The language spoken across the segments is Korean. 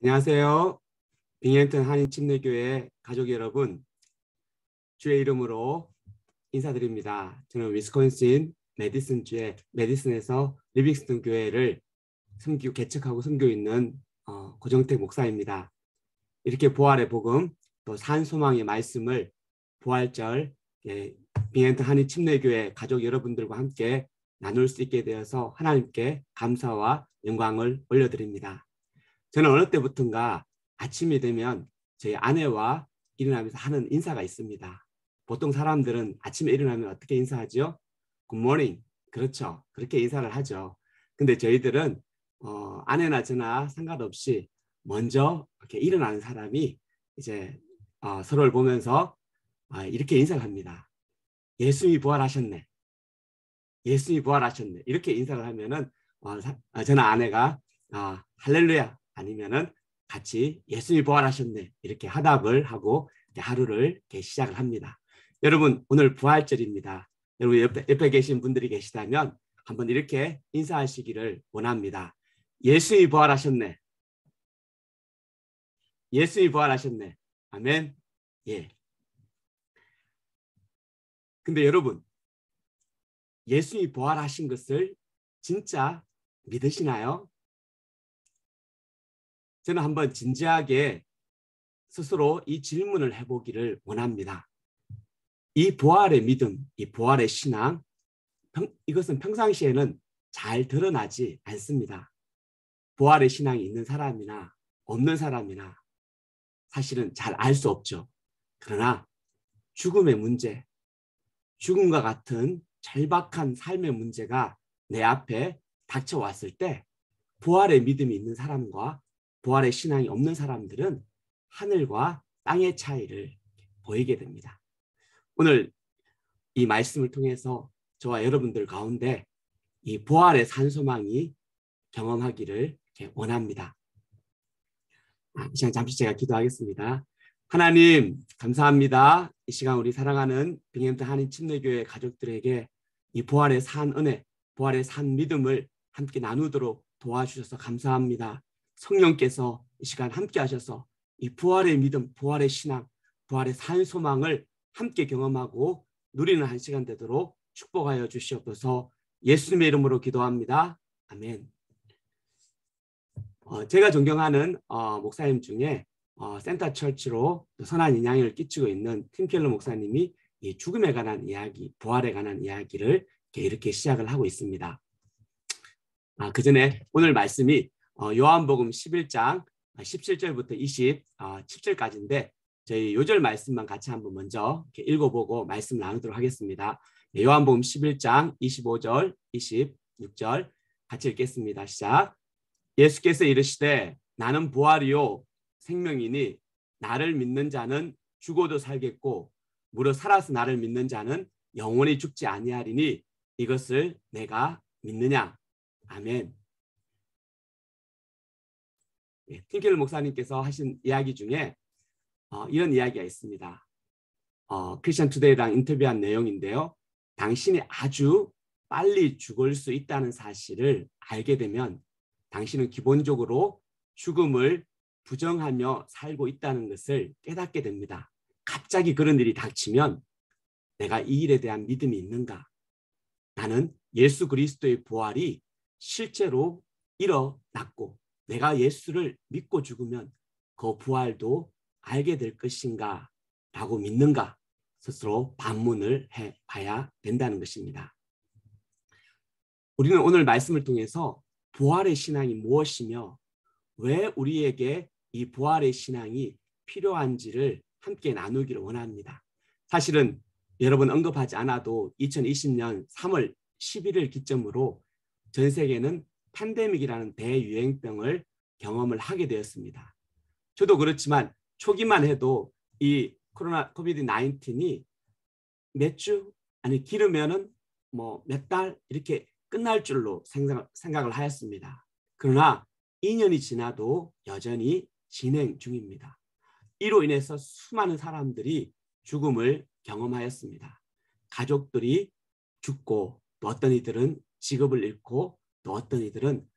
안녕하세요. 빙앤턴 한인침례교회 가족 여러분, 주의 이름으로 인사드립니다. 저는 위스콘신 메디슨주의 메디슨에서 리빙스턴 교회를 개척하고 섬기고 있는 고정택 목사입니다. 이렇게 부활의 복음, 또 산소망의 말씀을 부활절 빙앤턴 한인침례교회 가족 여러분들과 함께 나눌 수 있게 되어서 하나님께 감사와 영광을 올려드립니다. 저는 어느 때부턴가 아침이 되면 저희 아내와 일어나면서 하는 인사가 있습니다. 보통 사람들은 아침에 일어나면 어떻게 인사하죠? 굿모닝. 그렇죠. 그렇게 인사를 하죠. 근데 저희들은 아내나 저나 상관없이 먼저 이렇게 일어나는 사람이 이제 서로를 보면서 이렇게 인사를 합니다. 예수님이 부활하셨네. 예수님이 부활하셨네. 이렇게 인사를 하면은 저는 아내가 할렐루야 아니면은 같이 예수님이 부활하셨네 이렇게 화답을 하고 하루를 이렇게 시작을 합니다. 여러분 오늘 부활절입니다. 여러분 옆에 계신 분들이 계시다면 한번 이렇게 인사하시기를 원합니다. 예수님이 부활하셨네. 예수님이 부활하셨네. 아멘. 예. 근데 여러분 예수님이 부활하신 것을 진짜 믿으시나요? 저는 한번 진지하게 스스로 이 질문을 해보기를 원합니다. 이 부활의 믿음, 이 부활의 신앙, 이것은 평상시에는 잘 드러나지 않습니다. 부활의 신앙이 있는 사람이나 없는 사람이나 사실은 잘 알 수 없죠. 그러나 죽음의 문제, 죽음과 같은 절박한 삶의 문제가 내 앞에 닥쳐왔을 때 부활의 믿음이 있는 사람과 부활의 신앙이 없는 사람들은 하늘과 땅의 차이를 보이게 됩니다. 오늘 이 말씀을 통해서 저와 여러분들 가운데 이 부활의 산소망이 경험하기를 원합니다. 이 시간 잠시 제가 기도하겠습니다. 하나님 감사합니다. 이 시간 우리 사랑하는 빙앤턴 한인침례교회 가족들에게 이 부활의 산 은혜, 부활의 산 믿음을 함께 나누도록 도와주셔서 감사합니다. 성령께서 이 시간 함께 하셔서 이 부활의 믿음, 부활의 신앙, 부활의 산 소망을 함께 경험하고 누리는 한 시간 되도록 축복하여 주시옵소서. 예수님의 이름으로 기도합니다. 아멘. 제가 존경하는 목사님 중에 센터 처치로 선한 인양을 끼치고 있는 팀 켈러 목사님이 이 죽음에 관한 이야기, 부활에 관한 이야기를 이렇게 시작을 하고 있습니다. 그 전에 오늘 말씀이 요한복음 11장 17절부터 27절까지인데 저희 요절 말씀만 같이 한번 먼저 이렇게 읽어보고 말씀 나누도록 하겠습니다. 요한복음 11장 25절, 26절 같이 읽겠습니다. 시작. 예수께서 이르시되 나는 부활이요 생명이니 나를 믿는 자는 죽어도 살겠고 무릇 살아서 나를 믿는 자는 영원히 죽지 아니하리니 이것을 내가 믿느냐. 아멘. 팀 켈러 목사님께서 하신 이야기 중에 이런 이야기가 있습니다. 크리스천 투데이랑 인터뷰한 내용인데요. 당신이 아주 빨리 죽을 수 있다는 사실을 알게 되면 당신은 기본적으로 죽음을 부정하며 살고 있다는 것을 깨닫게 됩니다. 갑자기 그런 일이 닥치면 내가 이 일에 대한 믿음이 있는가? 나는 예수 그리스도의 부활이 실제로 일어났고 내가 예수를 믿고 죽으면 그 부활도 알게 될 것인가 라고 믿는가 스스로 반문을 해봐야 된다는 것입니다. 우리는 오늘 말씀을 통해서 부활의 신앙이 무엇이며 왜 우리에게 이 부활의 신앙이 필요한지를 함께 나누기를 원합니다. 사실은 여러분 언급하지 않아도 2020년 3월 11일 기점으로 전 세계는 팬데믹이라는 대유행병을 경험을 하게 되었습니다. 저도 그렇지만 초기만 해도 이 코비드 19이 몇 주 아니 길으면은 뭐 몇 달 이렇게 끝날 줄로 생각을 하였습니다. 그러나 2년이 지나도 여전히 진행 중입니다. 이로 인해서 수많은 사람들이 죽음을 경험하였습니다. 가족들이 죽고 또 어떤 이들은 직업을 잃고 또 어떤 이들은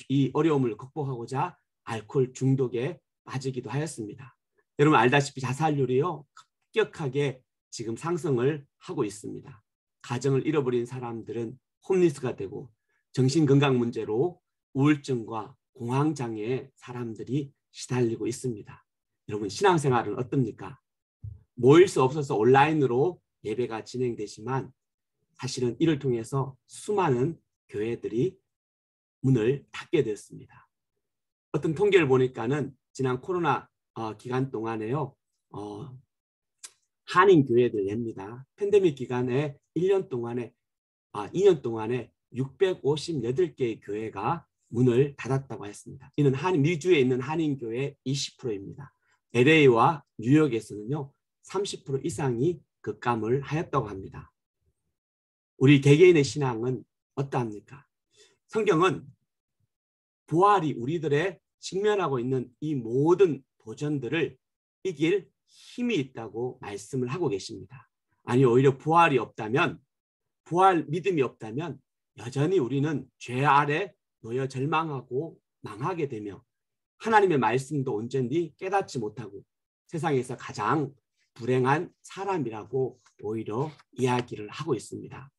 이 어려움을 극복하고자 알코올 중독에 빠지기도 하였습니다. 여러분 알다시피 자살률이요 급격하게 지금 상승을 하고 있습니다. 가정을 잃어버린 사람들은 홈리스가 되고 정신건강 문제로 우울증과 공황장애에 사람들이 시달리고 있습니다. 여러분 신앙생활은 어떻습니까? 모일 수 없어서 온라인으로 예배가 진행되지만 사실은 이를 통해서 수많은 교회들이 문을 닫게 되었습니다. 어떤 통계를 보니까는 지난 코로나 기간 동안에요. 한인 교회들 냅니다. 팬데믹 기간에 2년 동안에 658개의 교회가 문을 닫았다고 했습니다. 이는 미주에 있는 한인 교회 20%입니다. LA와 뉴욕에서는요 30% 이상이 급감을 하였다고 합니다. 우리 개개인의 신앙은 어떠합니까? 성경은 부활이 우리들의 직면하고 있는 이 모든 도전들을 이길 힘이 있다고 말씀을 하고 계십니다. 아니 오히려 부활이 없다면, 부활 믿음이 없다면 여전히 우리는 죄 아래 놓여 절망하고 망하게 되며 하나님의 말씀도 온전히 깨닫지 못하고 세상에서 가장 불행한 사람이라고 오히려 이야기를 하고 있습니다.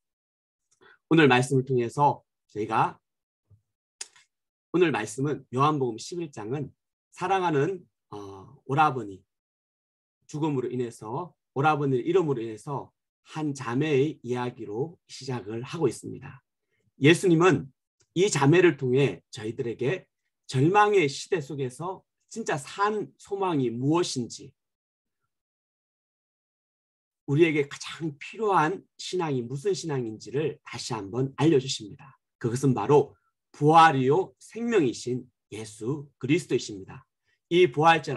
오늘 말씀을 통해서 저희가 오늘 말씀은 요한복음 11장은 사랑하는 오라버니 죽음으로 인해서 오라버니의 이름으로 인해서 한 자매의 이야기로 시작을 하고 있습니다. 예수님은 이 자매를 통해 저희들에게 절망의 시대 속에서 진짜 산 소망이 무엇인지 우리에게 가장 필요한 신앙이 무슨 신앙인지를 다시 한번 알려주십니다. 그것은 바로 부활이요 생명이신 예수 그리스도이십니다. 이 부활절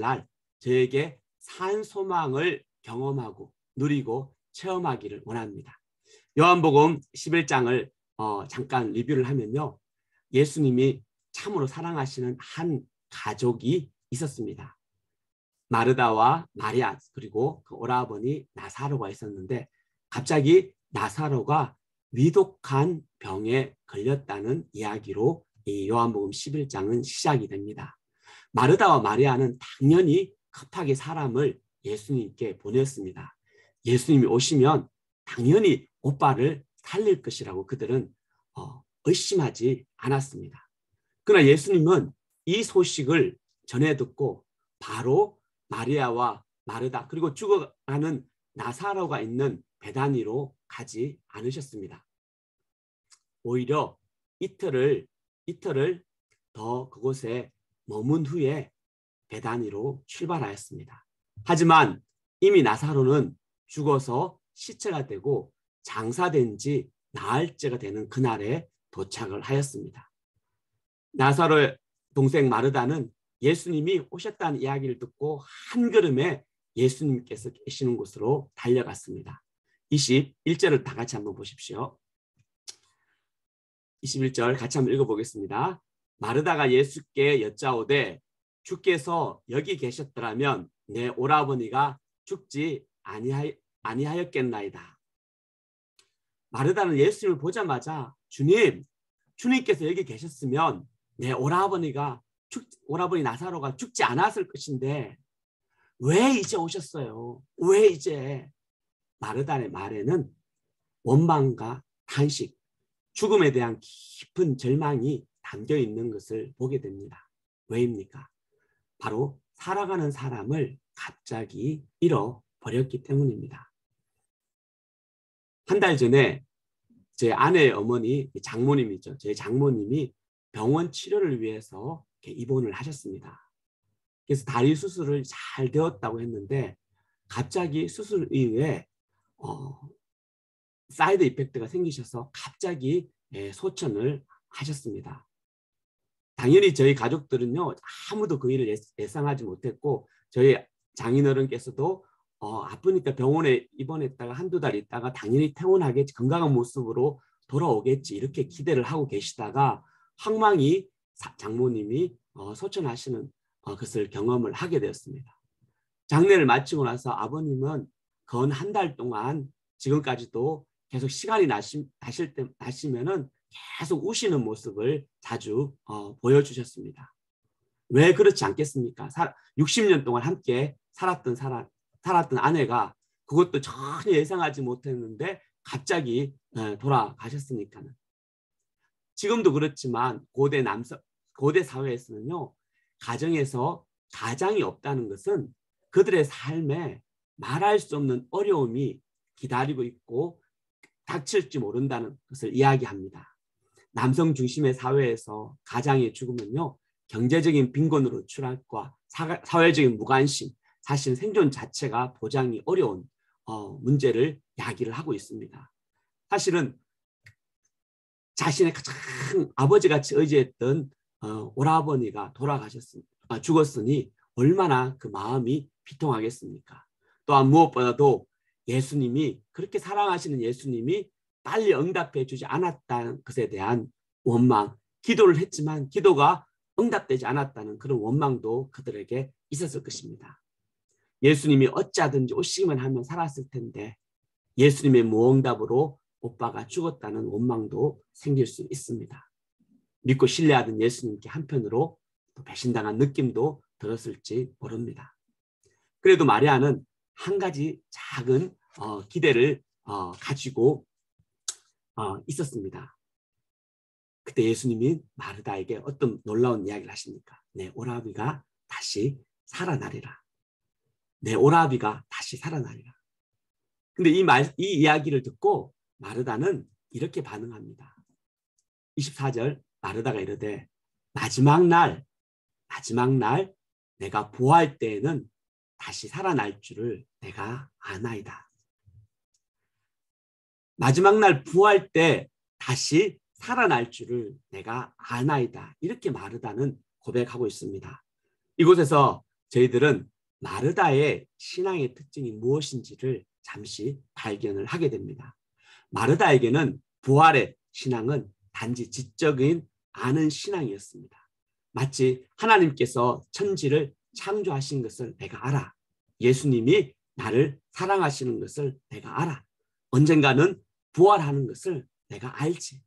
날 저에게 산 소망을 경험하고 누리고 체험하기를 원합니다. 요한복음 11장을 잠깐 리뷰를 하면요. 예수님이 참으로 사랑하시는 한 가족이 있었습니다. 마르다와 마리아 그리고 그 오라버니 나사로가 있었는데 갑자기 나사로가 위독한 병에 걸렸다는 이야기로 이 요한복음 11장은 시작이 됩니다. 마르다와 마리아는 당연히 급하게 사람을 예수님께 보냈습니다. 예수님이 오시면 당연히 오빠를 살릴 것이라고 그들은 의심하지 않았습니다. 그러나 예수님은 이 소식을 전해 듣고 바로 마리아와 마르다 그리고 죽어가는 나사로가 있는 베다니로 가지 않으셨습니다. 오히려 이틀을 더 그곳에 머문 후에 베다니로 출발하였습니다. 하지만 이미 나사로는 죽어서 시체가 되고 장사된 지 나흘째가 되는 그날에 도착을 하였습니다. 나사로의 동생 마르다는 예수님이 오셨다는 이야기를 듣고 한 걸음에 예수님께서 계시는 곳으로 달려갔습니다. 21절을 다 같이 한번 보십시오. 21절 같이 한번 읽어보겠습니다. 마르다가 예수께 여짜오되 주께서 여기 계셨더라면 내 오라버니가 죽지 아니하였겠나이다. 마르다는 예수님을 보자마자 주님께서 여기 계셨으면 내 오라버니 나사로가 죽지 않았을 것인데 왜 이제 오셨어요? 왜 이제? 마르다의 말에는 원망과 탄식, 죽음에 대한 깊은 절망이 담겨 있는 것을 보게 됩니다. 왜입니까? 바로 살아가는 사람을 갑자기 잃어버렸기 때문입니다. 한 달 전에 제 아내의 어머니, 장모님이죠. 제 장모님이 병원 치료를 위해서 입원을 하셨습니다. 그래서 다리 수술을 잘 되었다고 했는데 갑자기 수술 이후에 사이드 이펙트가 생기셔서 갑자기 소천을 하셨습니다. 당연히 저희 가족들은요 아무도 그 일을 예상하지 못했고 저희 장인어른께서도 아프니까 병원에 입원했다가 한두 달 있다가 당연히 퇴원하겠지, 건강한 모습으로 돌아오겠지 이렇게 기대를 하고 계시다가 황망히 장모님이 소천하시는 것을 경험을 하게 되었습니다. 장례를 마치고 나서 아버님은 건 한 달 동안 지금까지도 계속 시간이 나시면은 계속 우시는 모습을 자주 보여주셨습니다. 왜 그렇지 않겠습니까? 60년 동안 함께 살았던 아내가 그것도 전혀 예상하지 못했는데 갑자기 돌아가셨으니까는. 지금도 그렇지만 고대 사회에서는요, 가정에서 가장이 없다는 것은 그들의 삶에 말할 수 없는 어려움이 기다리고 있고 닥칠지 모른다는 것을 이야기합니다. 남성 중심의 사회에서 가장이 죽으면요, 경제적인 빈곤으로 추락과 사회적인 무관심, 사실 생존 자체가 보장이 어려운 문제를 야기를 하고 있습니다. 사실은 자신의 가장 아버지같이 의지했던 오라버니가 죽었으니 얼마나 그 마음이 비통하겠습니까? 또한 무엇보다도 예수님이, 그렇게 사랑하시는 예수님이 빨리 응답해 주지 않았다는 것에 대한 원망, 기도를 했지만 기도가 응답되지 않았다는 그런 원망도 그들에게 있었을 것입니다. 예수님이 어찌하든지 오시기만 하면 살았을 텐데 예수님의 무응답으로 오빠가 죽었다는 원망도 생길 수 있습니다. 믿고 신뢰하던 예수님께 한편으로 또 배신당한 느낌도 들었을지 모릅니다. 그래도 마리아는 한 가지 작은 기대를 가지고 있었습니다. 그때 예수님이 마르다에게 어떤 놀라운 이야기를 하십니까? 내 오라비가 다시 살아나리라. 내 오라비가 다시 살아나리라. 근데 이 이야기를 듣고 마르다는 이렇게 반응합니다. 24절 마르다가 이르되 마지막 날 내가 부활 때에는 다시 살아날 줄을 내가 아나이다. 마지막 날 부활 때 다시 살아날 줄을 내가 아나이다. 이렇게 마르다는 고백하고 있습니다. 이곳에서 저희들은 마르다의 신앙의 특징이 무엇인지를 잠시 발견을 하게 됩니다. 마르다에게는 부활의 신앙은 단지 지적인 아는 신앙이었습니다. 마치 하나님께서 천지를 창조하신 것을 내가 알아. 예수님이 나를 사랑하시는 것을 내가 알아. 언젠가는 부활하는 것을 내가 알지.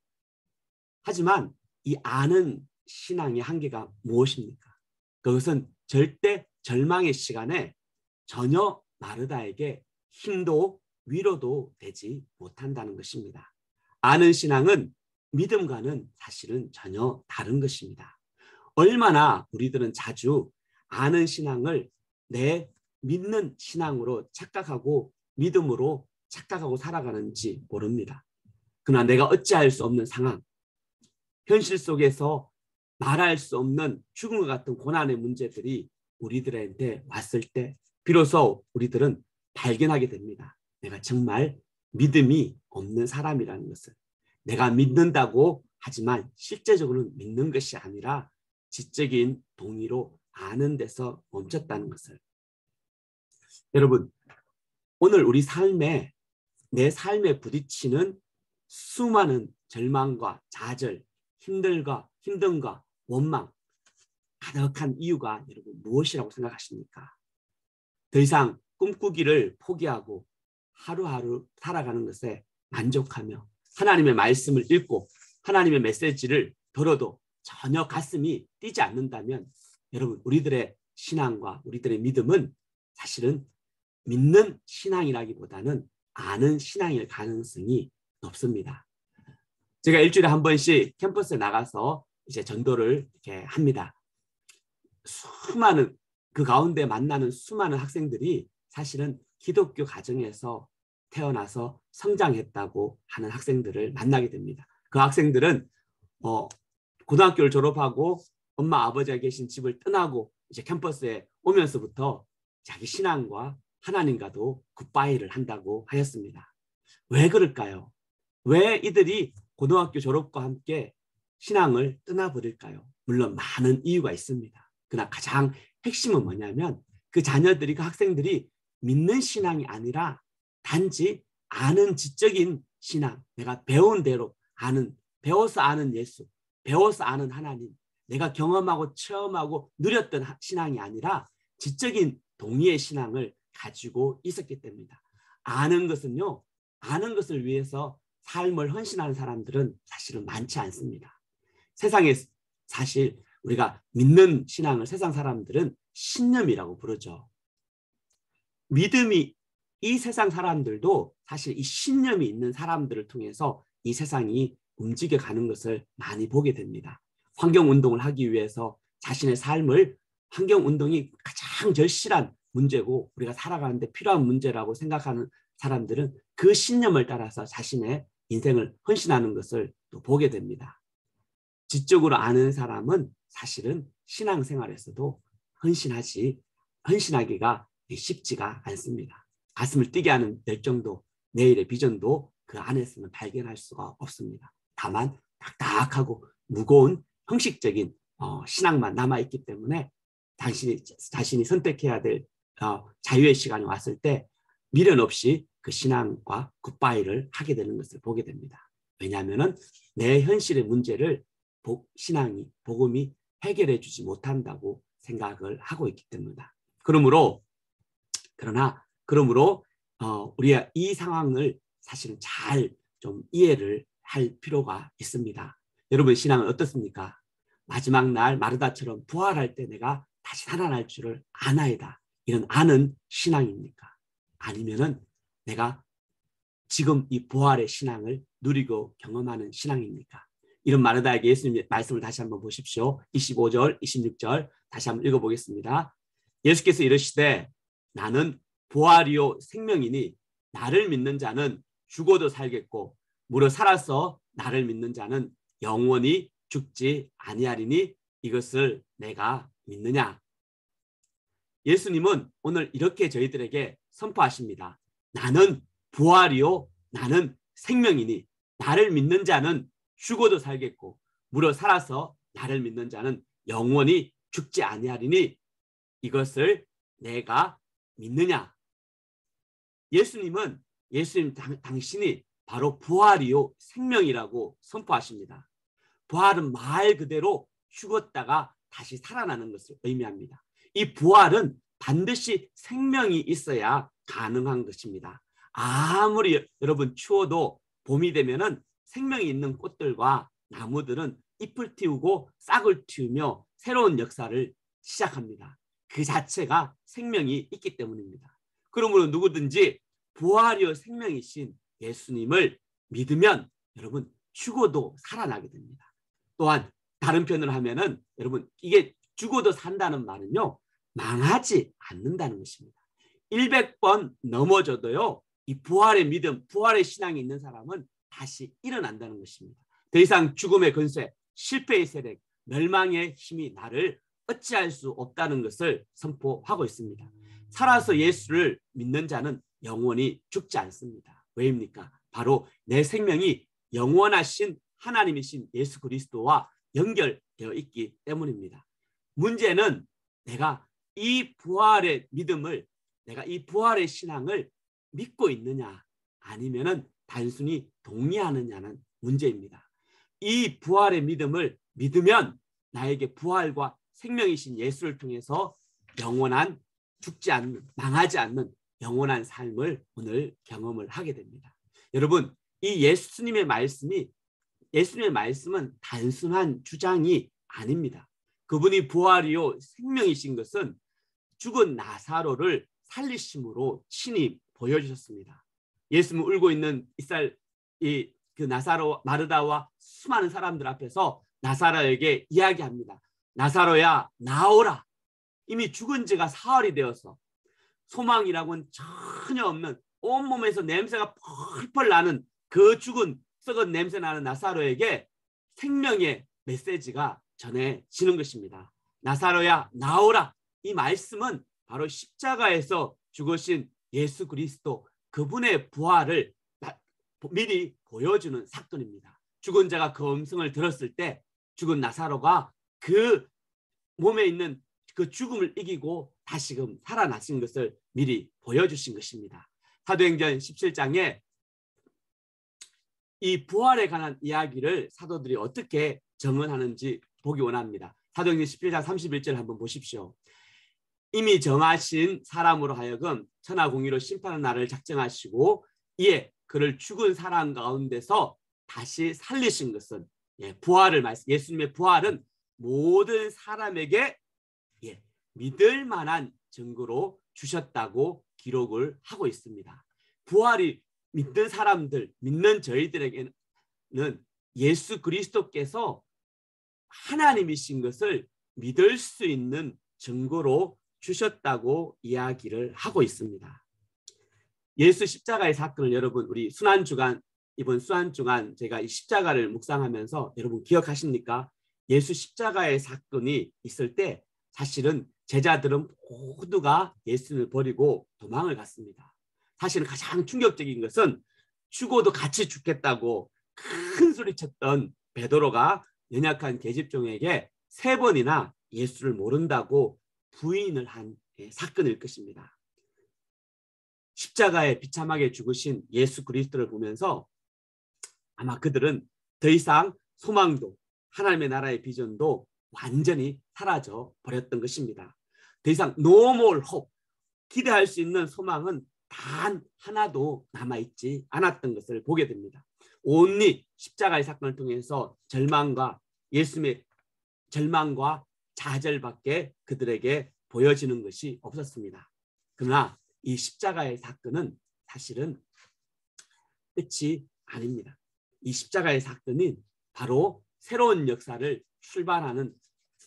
하지만 이 아는 신앙의 한계가 무엇입니까? 그것은 절대 절망의 시간에 전혀 마르다에게 힘도 위로도 되지 못한다는 것입니다. 아는 신앙은 믿음과는 사실은 전혀 다른 것입니다. 얼마나 우리들은 자주 아는 신앙을 내 믿는 신앙으로 착각하고 믿음으로 착각하고 살아가는지 모릅니다. 그러나 내가 어찌할 수 없는 상황, 현실 속에서 말할 수 없는 죽음과 같은 고난의 문제들이 우리들한테 왔을 때 비로소 우리들은 발견하게 됩니다. 내가 정말 믿음이 없는 사람이라는 것을. 내가 믿는다고 하지만 실제적으로는 믿는 것이 아니라 지적인 동의로 아는 데서 멈췄다는 것을. 여러분, 오늘 우리 내 삶에 부딪히는 수많은 절망과 좌절, 힘듦과 원망, 가득한 이유가 여러분 무엇이라고 생각하십니까? 더 이상 꿈꾸기를 포기하고 하루하루 살아가는 것에 만족하며 하나님의 말씀을 읽고 하나님의 메시지를 들어도 전혀 가슴이 뛰지 않는다면 여러분, 우리들의 신앙과 우리들의 믿음은 사실은 믿는 신앙이라기보다는 아는 신앙일 가능성이 높습니다. 제가 일주일에 한 번씩 캠퍼스에 나가서 이제 전도를 이렇게 합니다. 그 가운데 만나는 수많은 학생들이 사실은 기독교 가정에서 태어나서 성장했다고 하는 학생들을 만나게 됩니다. 그 학생들은 고등학교를 졸업하고 엄마 아버지가 계신 집을 떠나고 이제 캠퍼스에 오면서부터 자기 신앙과 하나님과도 굿바이를 한다고 하였습니다. 왜 그럴까요? 왜 이들이 고등학교 졸업과 함께 신앙을 떠나버릴까요? 물론 많은 이유가 있습니다. 그러나 가장 핵심은 뭐냐면 그 자녀들이, 그 학생들이 믿는 신앙이 아니라 단지 아는 지적인 신앙, 내가 배운 대로 배워서 아는 예수, 배워서 아는 하나님, 내가 경험하고 체험하고 누렸던 신앙이 아니라 지적인 동의의 신앙을 가지고 있었기 때문이다. 아는 것은요, 아는 것을 위해서 삶을 헌신하는 사람들은 사실은 많지 않습니다. 세상에 사실 우리가 믿는 신앙을 세상 사람들은 신념이라고 부르죠. 믿음이 이 세상 사람들도 사실 이 신념이 있는 사람들을 통해서 이 세상이 움직여가는 것을 많이 보게 됩니다. 환경운동을 하기 위해서 자신의 삶을 환경운동이 가장 절실한 문제고 우리가 살아가는데 필요한 문제라고 생각하는 사람들은 그 신념을 따라서 자신의 인생을 헌신하는 것을 또 보게 됩니다. 지적으로 아는 사람은 사실은 신앙생활에서도 헌신하기가 쉽지가 않습니다. 가슴을 뛰게 하는 열정도 내일의 비전도 그 안에서는 발견할 수가 없습니다. 다만 딱딱하고 무거운 형식적인 신앙만 남아있기 때문에 자신이 선택해야 될 자유의 시간이 왔을 때 미련 없이 그 신앙과 굿바이를 하게 되는 것을 보게 됩니다. 왜냐하면 내 현실의 문제를 신앙이, 복음이 해결해 주지 못한다고 생각을 하고 있기 때문이다. 그러므로 우리가 이 상황을 사실은 잘 좀 이해를 할 필요가 있습니다. 여러분 신앙은 어떻습니까? 마지막 날 마르다처럼 부활할 때 내가 다시 살아날 줄을 아나이다. 이런 아는 신앙입니까? 아니면은 내가 지금 이 부활의 신앙을 누리고 경험하는 신앙입니까? 이런 마르다에게 예수님의 말씀을 다시 한번 보십시오. 25절, 26절 다시 한번 읽어보겠습니다. 예수께서 이르시되 나는 부활이요 생명이니 나를 믿는 자는 죽어도 살겠고 무릇 살아서 나를 믿는 자는 영원히 죽지 아니하리니 이것을 내가 믿느냐? 예수님은 오늘 이렇게 저희들에게 선포하십니다. 나는 부활이요 나는 생명이니 나를 믿는 자는 죽어도 살겠고 무릇 살아서 나를 믿는 자는 영원히 죽지 아니하리니 이것을 내가 믿느냐? 예수님 당신이 바로 부활이요 생명이라고 선포하십니다. 부활은 말 그대로 죽었다가 다시 살아나는 것을 의미합니다. 이 부활은 반드시 생명이 있어야 가능한 것입니다. 아무리 여러분 추워도 봄이 되면은 생명이 있는 꽃들과 나무들은 잎을 틔우고 싹을 틔우며 새로운 역사를 시작합니다. 그 자체가 생명이 있기 때문입니다. 그러므로 누구든지 부활이요 생명이신 예수님을 믿으면 여러분 죽어도 살아나게 됩니다. 또한 다른 표현을 하면은 여러분 이게 죽어도 산다는 말은요 망하지 않는다는 것입니다. 100번 넘어져도요 이 부활의 믿음, 부활의 신앙이 있는 사람은 다시 일어난다는 것입니다. 더 이상 죽음의 근세, 실패의 세력, 멸망의 힘이 나를 어찌할 수 없다는 것을 선포하고 있습니다. 살아서 예수를 믿는 자는 영원히 죽지 않습니다. 왜입니까? 바로 내 생명이 영원하신 하나님이신 예수 그리스도와 연결되어 있기 때문입니다. 문제는 내가 이 부활의 믿음을, 내가 이 부활의 신앙을 믿고 있느냐 아니면은 단순히 동의하느냐는 문제입니다. 이 부활의 믿음을 믿으면 나에게 부활과 생명이신 예수를 통해서 영원한 죽지 않는, 망하지 않는 영원한 삶을 오늘 경험을 하게 됩니다. 여러분, 이 예수님의 말씀은 단순한 주장이 아닙니다. 그분이 부활이요 생명이신 것은 죽은 나사로를 살리심으로 친히 보여주셨습니다. 예수님은 울고 있는 그 나사로 마르다와 수많은 사람들 앞에서 나사로에게 이야기합니다. 나사로야 나오라. 이미 죽은 지가 사흘이 되어서 소망이라고는 전혀 없는 온몸에서 냄새가 펄펄 나는 그 죽은 썩은 냄새 나는 나사로에게 생명의 메시지가 전해지는 것입니다. 나사로야 나오라. 이 말씀은 바로 십자가에서 죽으신 예수 그리스도 그분의 부활을 미리 보여주는 사건입니다. 죽은 자가 그 음성을 들었을 때 죽은 나사로가 그 몸에 있는 그 죽음을 이기고 다시금 살아나신 것을 미리 보여주신 것입니다. 사도행전 17장에 이 부활에 관한 이야기를 사도들이 어떻게 정언하는지 보기 원합니다. 사도행전 17장 31절 한번 보십시오. 이미 정하신 사람으로 하여금 천하공의로 심판하는 날을 작정하시고 이에 그를 죽은 사람 가운데서 다시 살리신 것은 부활을 말씀, 예수님의 부활은 모든 사람에게 믿을 만한 증거로 주셨다고 기록을 하고 있습니다. 부활이 믿는 사람들, 믿는 저희들에게는 예수 그리스도께서 하나님이신 것을 믿을 수 있는 증거로 주셨다고 이야기를 하고 있습니다. 예수 십자가의 사건을 여러분 우리 순환주간, 이번 순환주간 제가 이 십자가를 묵상하면서 여러분 기억하십니까? 예수 십자가의 사건이 있을 때 사실은 제자들은 모두가 예수를 버리고 도망을 갔습니다. 사실은 가장 충격적인 것은 죽어도 같이 죽겠다고 큰 소리쳤던 베드로가 연약한 계집종에게 3번이나 예수를 모른다고 부인을 한 사건일 것입니다. 십자가에 비참하게 죽으신 예수 그리스도를 보면서 아마 그들은 더 이상 소망도 하나님의 나라의 비전도 완전히 사라져 버렸던 것입니다. 더 이상 no more hope, 기대할 수 있는 소망은 단 하나도 남아있지 않았던 것을 보게 됩니다. 온리 십자가의 사건을 통해서 예수님의 절망과 좌절밖에 그들에게 보여지는 것이 없었습니다. 그러나 이 십자가의 사건은 사실은 끝이 아닙니다. 이 십자가의 사건은 바로 새로운 역사를 출발하는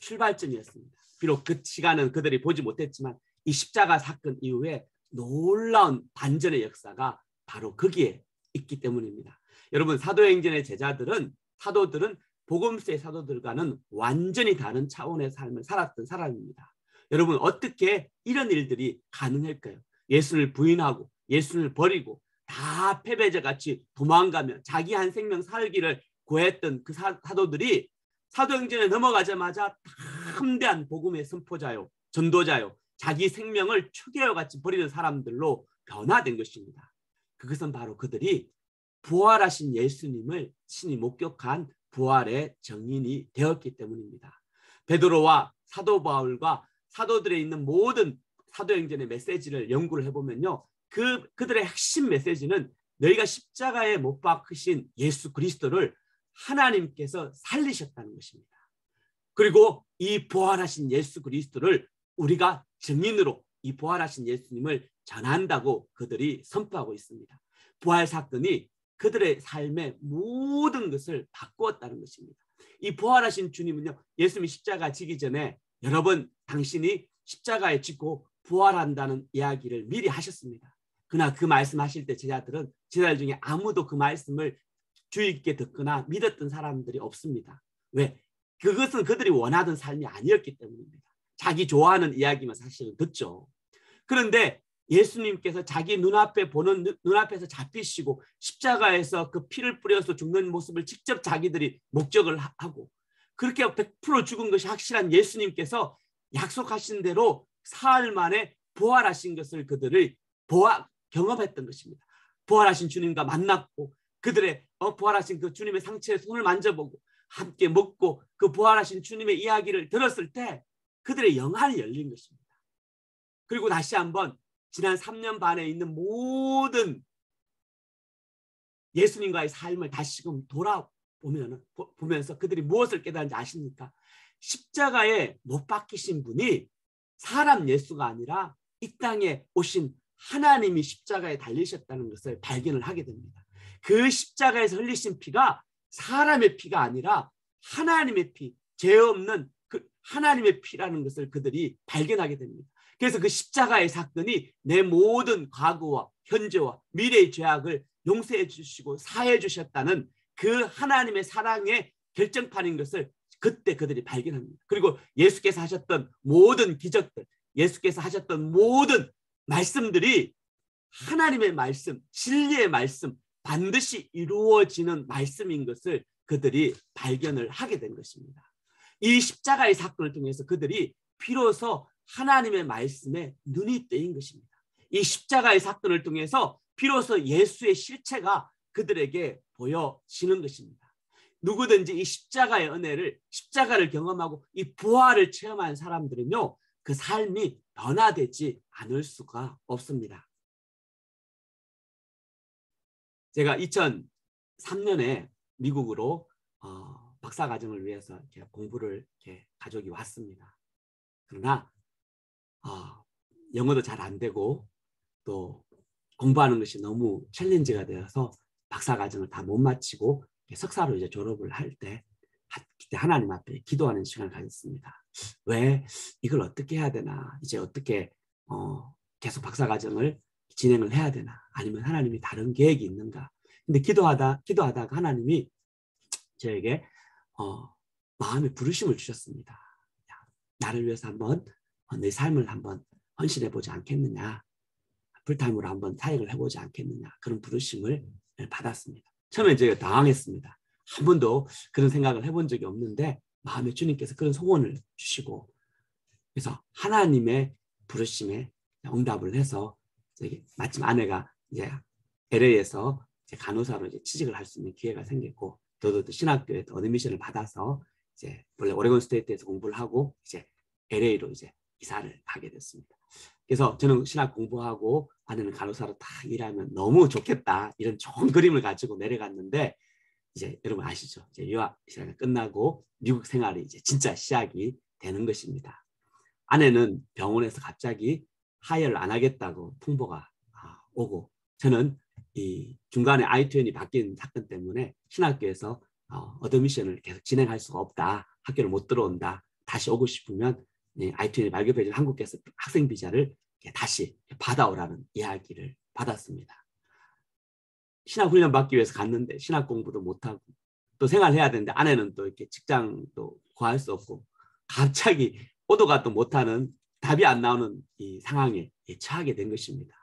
출발점이었습니다. 비록 그 시간은 그들이 보지 못했지만 이 십자가 사건 이후에 놀라운 반전의 역사가 바로 거기에 있기 때문입니다. 여러분, 사도행전의 사도들은 복음서의 사도들과는 완전히 다른 차원의 삶을 살았던 사람입니다. 여러분, 어떻게 이런 일들이 가능할까요? 예수를 부인하고 예수를 버리고 다 패배자같이 도망가며 자기 한 생명 살기를 구했던 그 사도들이 사도행전에 넘어가자마자 담대한 복음의 선포자요, 전도자요, 자기 생명을 초계와 같이 버리는 사람들로 변화된 것입니다. 그것은 바로 그들이 부활하신 예수님을 친히 목격한 부활의 증인이 되었기 때문입니다. 베드로와 사도 바울과 사도들에 있는 모든 사도행전의 메시지를 연구를 해보면요, 그들의 핵심 메시지는 너희가 십자가에 못 박히신 예수 그리스도를 하나님께서 살리셨다는 것입니다. 그리고 이 부활하신 예수 그리스도를 우리가 증인으로 이 부활하신 예수님을 전한다고 그들이 선포하고 있습니다. 부활 사건이 그들의 삶의 모든 것을 바꾸었다는 것입니다. 이 부활하신 주님은요, 예수님이 십자가 지기 전에 여러 번 당신이 십자가에 지고 부활한다는 이야기를 미리 하셨습니다. 그러나 그 말씀하실 때 제자들 중에 아무도 그 말씀을 주의 깊게 듣거나 믿었던 사람들이 없습니다. 왜? 그것은 그들이 원하던 삶이 아니었기 때문입니다. 자기 좋아하는 이야기만 사실은 듣죠. 그런데 예수님께서 자기 눈앞에서 잡히시고 십자가에서 그 피를 뿌려서 죽는 모습을 직접 자기들이 목격을 하고 그렇게 100% 죽은 것이 확실한 예수님께서 약속하신 대로 사흘 만에 부활하신 것을 그들을 경험했던 것입니다. 부활하신 주님과 만났고 그들의 부활하신 그 주님의 상처에 손을 만져보고 함께 먹고 그 부활하신 주님의 이야기를 들었을 때 그들의 영안이 열린 것입니다. 그리고 다시 한번 지난 3년 반에 있는 모든 예수님과의 삶을 다시금 돌아보면서 그들이 무엇을 깨달은지 아십니까? 십자가에 못 박히신 분이 사람 예수가 아니라 이 땅에 오신 하나님이 십자가에 달리셨다는 것을 발견을 하게 됩니다. 그 십자가에서 흘리신 피가 사람의 피가 아니라 하나님의 피, 죄 없는 그 하나님의 피라는 것을 그들이 발견하게 됩니다. 그래서 그 십자가의 사건이 내 모든 과거와 현재와 미래의 죄악을 용서해 주시고 사해 주셨다는 그 하나님의 사랑의 결정판인 것을 그때 그들이 발견합니다. 그리고 예수께서 하셨던 모든 기적들, 예수께서 하셨던 모든 말씀들이 하나님의 말씀, 진리의 말씀, 반드시 이루어지는 말씀인 것을 그들이 발견을 하게 된 것입니다. 이 십자가의 사건을 통해서 그들이 비로소 하나님의 말씀에 눈이 뜨인 것입니다. 이 십자가의 사건을 통해서 비로소 예수의 실체가 그들에게 보여지는 것입니다. 누구든지 이 십자가의 은혜를, 십자가를 경험하고 이 부활을 체험한 사람들은요, 그 삶이 변화되지 않을 수가 없습니다. 제가 2003년에 미국으로 박사과정을 위해서 이렇게 공부를 이렇게 가족이 왔습니다. 그러나 영어도 잘 안 되고 또 공부하는 것이 너무 챌린지가 되어서 박사과정을 다 못 마치고 석사로 이제 졸업을 할 때 그때 하나님 앞에 기도하는 시간을 가졌습니다. 왜 이걸 어떻게 해야 되나? 이제 어떻게 계속 박사과정을 진행을 해야 되나? 아니면 하나님이 다른 계획이 있는가? 근데 기도하다가 하나님이 저에게 마음의 부르심을 주셨습니다. 나를 위해서 한번 내 삶을 한번 헌신해 보지 않겠느냐? 풀타임으로 한번 사역을 해보지 않겠느냐? 그런 부르심을 받았습니다. 처음에 제가 당황했습니다. 한 번도 그런 생각을 해본 적이 없는데 마음에 주님께서 그런 소원을 주시고, 그래서 하나님의 부르심에 응답을 해서 마침 아내가 이제 LA에서 이제 간호사로 이제 취직을 할 수 있는 기회가 생겼고, 저도 신학교에 어드미션을 받아서 이제 원래 오레곤 스테이트에서 공부를 하고 이제 LA로 이제 이사를 가게 됐습니다. 그래서 저는 신학 공부하고 아내는 간호사로 다 일하면 너무 좋겠다, 이런 좋은 그림을 가지고 내려갔는데, 이제 여러분 아시죠? 이제 유학 시간이 끝나고 미국 생활이 이제 진짜 시작이 되는 것입니다. 아내는 병원에서 갑자기 하이어를 안 하겠다고 통보가 오고, 저는 이 중간에 I-20 바뀐 사건 때문에 신학교에서 어드미션을 계속 진행할 수가 없다, 학교를 못 들어온다, 다시 오고 싶으면 I-20 발급해준 한국에서 학생 비자를 다시 받아오라는 이야기를 받았습니다. 신학 훈련 받기 위해서 갔는데 신학 공부도 못하고 또 생활해야 되는데 아내는 또 이렇게 직장도 구할 수 없고 갑자기 오도 가도 못하는, 답이 안 나오는 이 상황에 처하게 된 것입니다.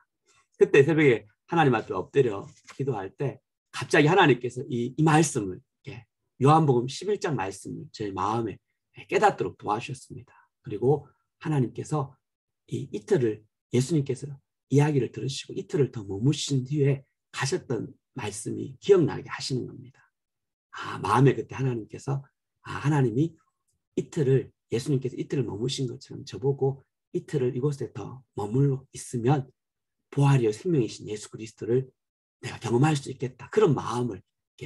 그때 새벽에 하나님 앞에 엎드려 기도할 때 갑자기 하나님께서 이 말씀을, 요한복음 11장 말씀을 제 마음에 깨닫도록 도와주셨습니다. 그리고 하나님께서 이틀을 예수님께서 이야기를 들으시고 이틀을 더 머무신 뒤에 하셨던 말씀이 기억나게 하시는 겁니다. 마음에 그때 하나님께서 하나님이 예수님께서 이틀을 머무신 것처럼 저보고 이틀을 이곳에 더 머물러 있으면 부활이요 생명이신 예수 그리스도를 내가 경험할 수 있겠다, 그런 마음을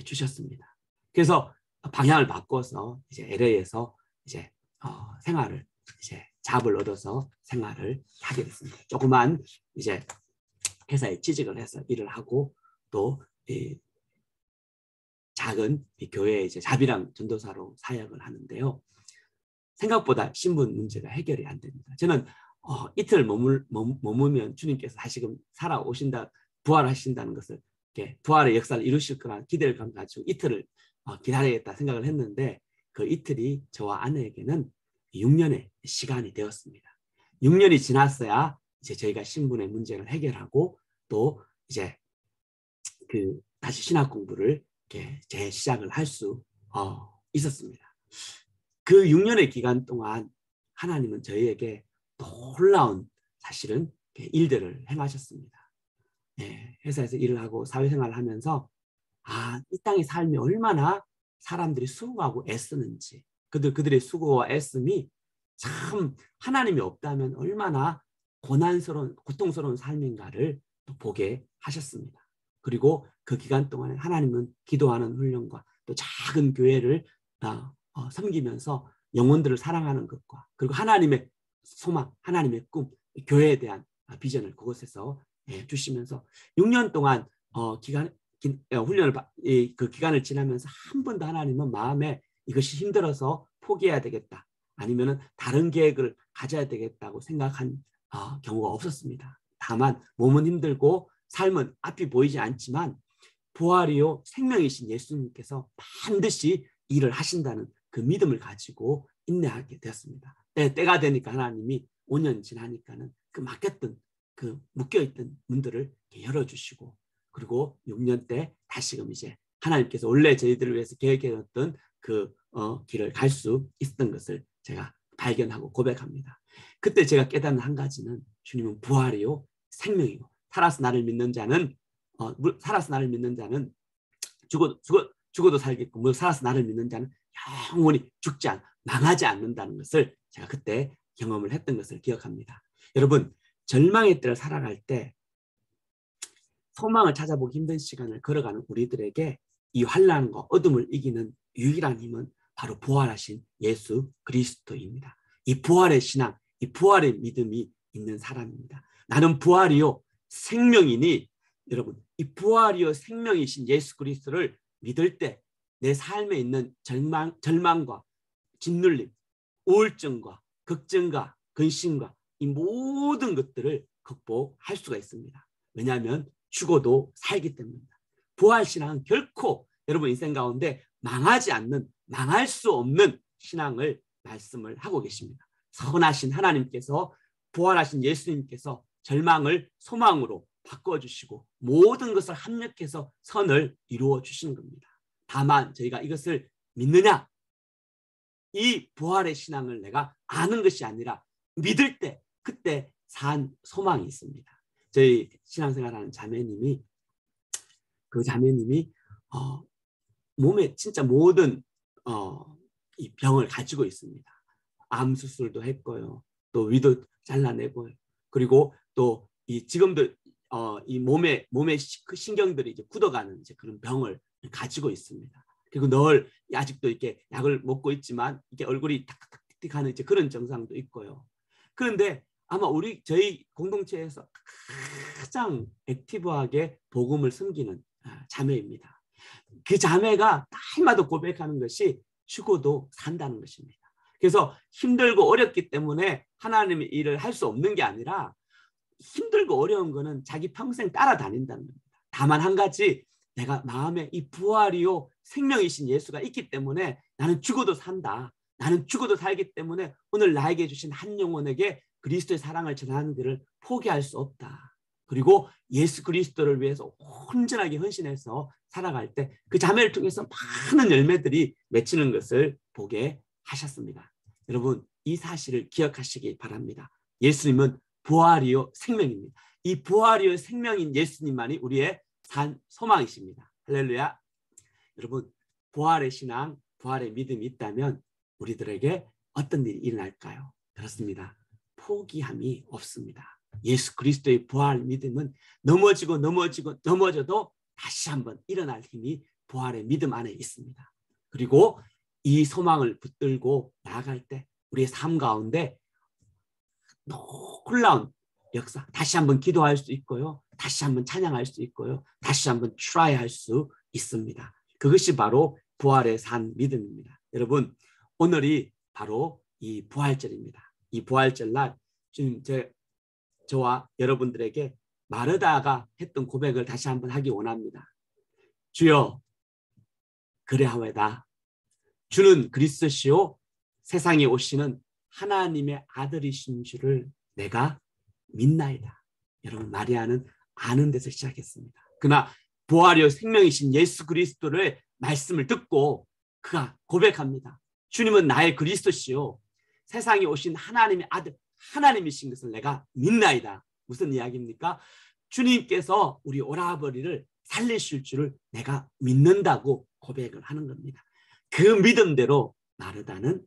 주셨습니다. 그래서 방향을 바꿔서 이제 LA에서 이제 생활을 이제 잡을 얻어서 생활을 하게 됐습니다. 조그만 이제 회사에 취직을 해서 일을 하고 또 작은 교회에 이제 자비랑 전도사로 사역을 하는데요. 생각보다 신분 문제가 해결이 안 됩니다. 저는 이틀 머물면 주님께서 다시금 살아오신다, 부활하신다는 것을, 부활의 역사를 이루실 거란 기대를 가지고 이틀을 기다리겠다 생각을 했는데, 그 이틀이 저와 아내에게는 6년의 시간이 되었습니다. 6년이 지났어야 이제 저희가 신분의 문제를 해결하고 또 이제 다시 신학 공부를 재시작을 할 수 있었습니다. 그 6년의 기간 동안 하나님은 저희에게 놀라운 사실은 일들을 행하셨습니다. 회사에서 일을 하고 사회생활을 하면서 이 땅의 삶이 얼마나 사람들이 수고하고 애쓰는지, 그들의 수고와 애씀이 참 하나님이 없다면 얼마나 고통스러운 삶인가를 또 보게 하셨습니다. 그리고 그 기간 동안에 하나님은 기도하는 훈련과 또 작은 교회를 섬기면서 영혼들을 사랑하는 것과 그리고 하나님의 소망, 하나님의 꿈, 교회에 대한 비전을 그곳에서 주시면서 6년 동안 훈련을 그 기간을 지나면서 한 번도 하나님은 마음에 이것이 힘들어서 포기해야 되겠다, 아니면은 다른 계획을 가져야 되겠다고 생각한 경우가 없었습니다. 다만 몸은 힘들고 삶은 앞이 보이지 않지만 부활이요 생명이신 예수님께서 반드시 일을 하신다는 그 믿음을 가지고 인내하게 되었습니다. 때가 되니까 하나님이 5년 지나니까는 그 막혔던, 그 묶여있던 문들을 열어주시고, 그리고 6년 때 다시금 이제 하나님께서 원래 저희들을 위해서 계획해뒀던 그 길을 갈 수 있었던 것을 제가 발견하고 고백합니다. 그때 제가 깨닫는 한 가지는 주님은 부활이요 생명이요 살아서 나를 믿는 자는 죽어도 살겠고 살아서 나를 믿는 자는 영원히 망하지 않는다는 것을 제가 그때 경험을 했던 것을 기억합니다. 여러분, 절망의 때를 살아갈 때 소망을 찾아보기 힘든 시간을 걸어가는 우리들에게 이 환난과 어둠을 이기는 유일한 힘은 바로 부활하신 예수 그리스도입니다. 이 부활의 신앙, 이 부활의 믿음이 있는 사람입니다. 나는 부활이요 생명이니, 여러분, 이 부활이요 생명이신 예수 그리스도를 믿을 때 내 삶에 있는 절망과 짓눌림, 우울증과 걱정과 근심과 이 모든 것들을 극복할 수가 있습니다. 왜냐하면 죽어도 살기 때문입니다. 부활신앙은 결코 여러분 인생 가운데 망하지 않는, 망할 수 없는 신앙을 말씀을 하고 계십니다. 선하신 하나님께서, 부활하신 예수님께서 절망을 소망으로 바꿔주시고 모든 것을 합력해서 선을 이루어 주시는 겁니다. 다만 저희가 이것을 믿느냐, 이 부활의 신앙을 내가 아는 것이 아니라 믿을 때 그때 산 소망이 있습니다. 저희 신앙생활하는 자매님이, 그 자매님이 몸에 진짜 모든 이 병을 가지고 있습니다. 암 수술도 했고요, 또 위도 잘라내고요, 그리고 또 이 지금도 이 몸에 그 신경들이 이제 굳어가는 이제 그런 병을 가지고 있습니다. 그리고 늘 아직도 이렇게 약을 먹고 있지만 이게 얼굴이 탁탁탁하는 이제 그런 증상도 있고요. 그런데 아마 저희 공동체에서 가장 액티브하게 복음을 섬기는 자매입니다. 그 자매가 날마다 고백하는 것이 죽어도 산다는 것입니다. 그래서 힘들고 어렵기 때문에 하나님의 일을 할 수 없는 게 아니라 힘들고 어려운 거는 자기 평생 따라다닌다는 겁니다. 다만 한 가지, 내가 마음에 이 부활이요 생명이신 예수가 있기 때문에 나는 죽어도 산다. 나는 죽어도 살기 때문에 오늘 나에게 주신 한 영혼에게 그리스도의 사랑을 전하는 것을 포기할 수 없다. 그리고 예수 그리스도를 위해서 온전하게 헌신해서 살아갈 때 그 자매를 통해서 많은 열매들이 맺히는 것을 보게 하셨습니다. 여러분, 이 사실을 기억하시기 바랍니다. 예수님은 부활이요 생명입니다. 이 부활이요 생명인 예수님만이 우리의 산 소망이십니다. 할렐루야. 여러분, 부활의 신앙, 부활의 믿음이 있다면 우리들에게 어떤 일이 일어날까요? 그렇습니다. 포기함이 없습니다. 예수 그리스도의 부활 믿음은 넘어져도 다시 한번 일어날 힘이 부활의 믿음 안에 있습니다. 그리고 이 소망을 붙들고 나아갈 때 우리의 삶 가운데 놀라운 역사, 다시 한번 기도할 수 있고요, 다시 한번 찬양할 수 있고요, 다시 한번 트라이할 수 있습니다. 그것이 바로 부활의 산 믿음입니다. 여러분, 오늘이 바로 이 부활절입니다. 이 부활절 날 지금 저와 여러분들에게 마르다가 했던 고백을 다시 한번 하기 원합니다. 주여, 그래하오다. 주는 그리스도시요 세상에 오시는 하나님의 아들이신 줄을 내가 믿나이다. 여러분, 마리아는 아는 데서 시작했습니다. 그러나 부활이요 생명이신 예수 그리스도를 말씀을 듣고 그가 고백합니다. 주님은 나의 그리스도시요 세상에 오신 하나님의 아들, 하나님이신 것을 내가 믿나이다. 무슨 이야기입니까? 주님께서 우리 오라버니를 살리실 줄을 내가 믿는다고 고백을 하는 겁니다. 그 믿음대로 마르다는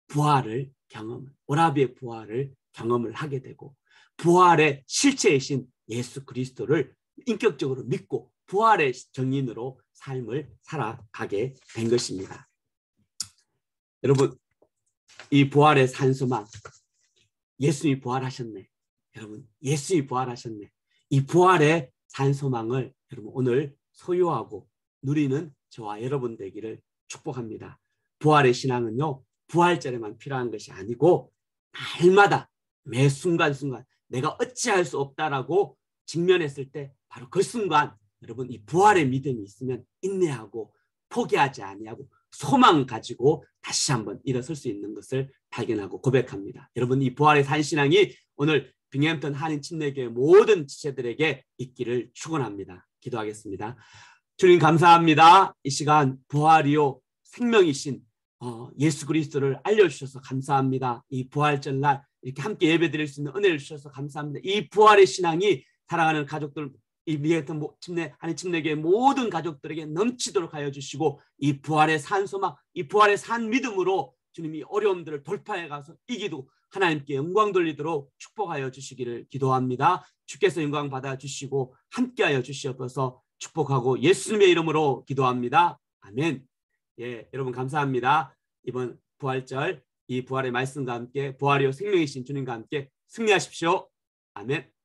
부활을 오라비의 부활을 경험을 하게 되고 부활의 실체이신 예수 그리스도를 인격적으로 믿고 부활의 정인으로 삶을 살아가게 된 것입니다. 여러분, 이 부활의 산소망, 예수님이 부활하셨네. 여러분, 예수님이 부활하셨네. 이 부활의 산소망을 여러분 오늘 소유하고 누리는 저와 여러분 되기를 축복합니다. 부활의 신앙은요, 부활절에만 필요한 것이 아니고 날마다 매 순간순간 내가 어찌할 수 없다라고 직면했을 때 바로 그 순간 여러분 이 부활의 믿음이 있으면 인내하고 포기하지 아니하고 소망 가지고 다시 한번 일어설 수 있는 것을 발견하고 고백합니다. 여러분, 이 부활의 산신앙이 오늘 빙햄턴 한인 침례교회 모든 지체들에게 있기를 축원합니다. 기도하겠습니다. 주님 감사합니다. 이 시간 부활이요 생명이신 예수 그리스도를 알려주셔서 감사합니다. 이 부활절날 이렇게 함께 예배드릴 수 있는 은혜를 주셔서 감사합니다. 이 부활의 신앙이 사랑하는 가족들, 이 빙햄턴 한인 침례교회 모든 가족들에게 넘치도록 하여 주시고 이 부활의 산 소망, 이 부활의 산 믿음으로 주님이 어려움들을 돌파해 가서 이기고 하나님께 영광 돌리도록 축복하여 주시기를 기도합니다. 주께서 영광 받아 주시고 함께하여 주시옵소서. 축복하고 예수님의 이름으로 기도합니다. 아멘. 예, 여러분 감사합니다. 이번 부활절 이 부활의 말씀과 함께 부활이요 생명이신 주님과 함께 승리하십시오. 아멘.